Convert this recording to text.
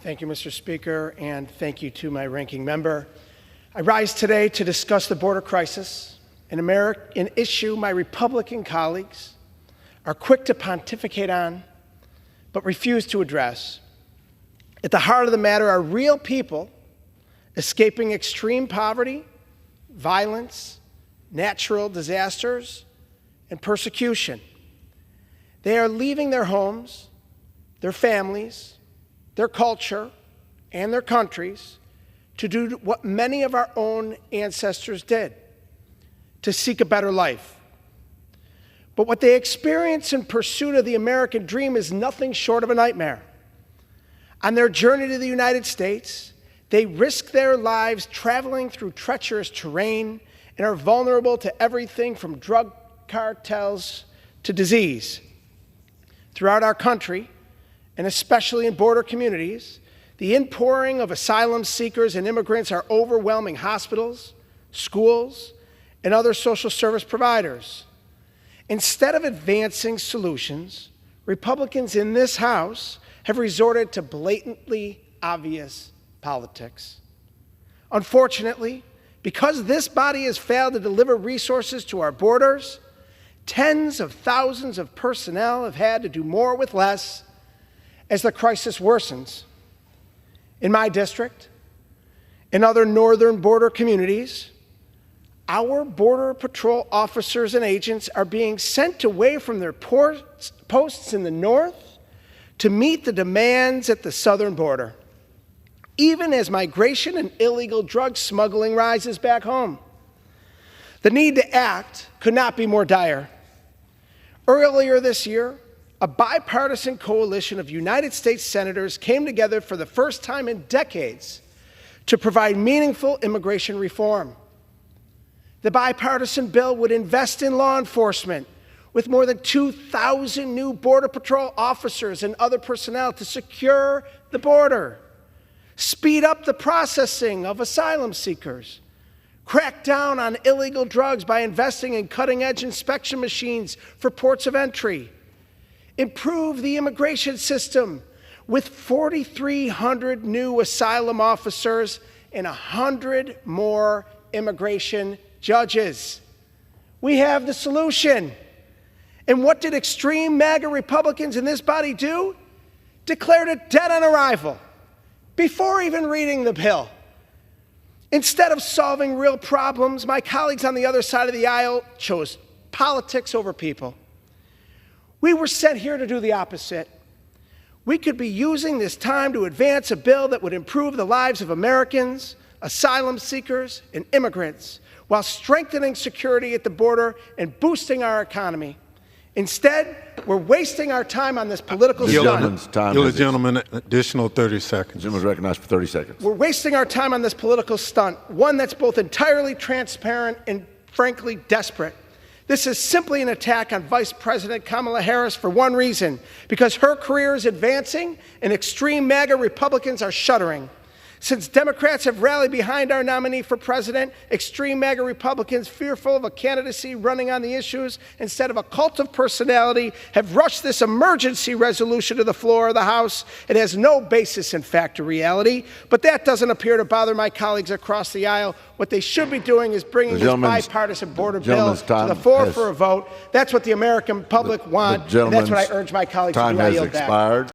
Thank you, Mr. Speaker, and thank you to my ranking member. I rise today to discuss the border crisis, an issue my Republican colleagues are quick to pontificate on, but refuse to address. At the heart of the matter are real people escaping extreme poverty, violence, natural disasters, and persecution. They are leaving their homes, their families, their culture, and their countries to do what many of our own ancestors did, to seek a better life. But what they experience in pursuit of the American dream is nothing short of a nightmare. On their journey to the United States, they risk their lives traveling through treacherous terrain and are vulnerable to everything from drug cartels to disease. Throughout our country, and especially in border communities, the inpouring of asylum seekers and immigrants are overwhelming hospitals, schools, and other social service providers. Instead of advancing solutions, Republicans in this House have resorted to blatantly obvious politics. Unfortunately, because this body has failed to deliver resources to our borders, tens of thousands of personnel have had to do more with less as the crisis worsens. In my district and other northern border communities, our Border Patrol officers and agents are being sent away from their posts in the north to meet the demands at the southern border, even as migration and illegal drug smuggling rises back home. The need to act could not be more dire. Earlier this year, a bipartisan coalition of United States senators came together for the first time in decades to provide meaningful immigration reform. The bipartisan bill would invest in law enforcement with more than 2,000 new Border Patrol officers and other personnel to secure the border, speed up the processing of asylum seekers, crack down on illegal drugs by investing in cutting-edge inspection machines for ports of entry, improve the immigration system with 4,300 new asylum officers and 100 more immigration judges. We have the solution. And what did extreme MAGA Republicans in this body do? Declared it dead on arrival before even reading the bill. Instead of solving real problems, my colleagues on the other side of the aisle chose politics over people. We were sent here to do the opposite. We could be using this time to advance a bill that would improve the lives of Americans, asylum seekers, and immigrants, while strengthening security at the border and boosting our economy. Instead, we're wasting our time on this political stunt. The gentleman, additional 30 seconds. The gentleman is recognized for 30 seconds. We're wasting our time on this political stunt, one that's both entirely transparent and frankly desperate. This is simply an attack on Vice President Kamala Harris for one reason, because her career is advancing and extreme MAGA Republicans are shuddering. Since Democrats have rallied behind our nominee for president, extreme MAGA Republicans, fearful of a candidacy running on the issues instead of a cult of personality, have rushed this emergency resolution to the floor of the House. It has no basis in fact or reality, but that doesn't appear to bother my colleagues across the aisle. What they should be doing is bringing this bipartisan border bill to the floor for a vote. That's what the American public want, and that's what I urge my colleagues to do. I yield back.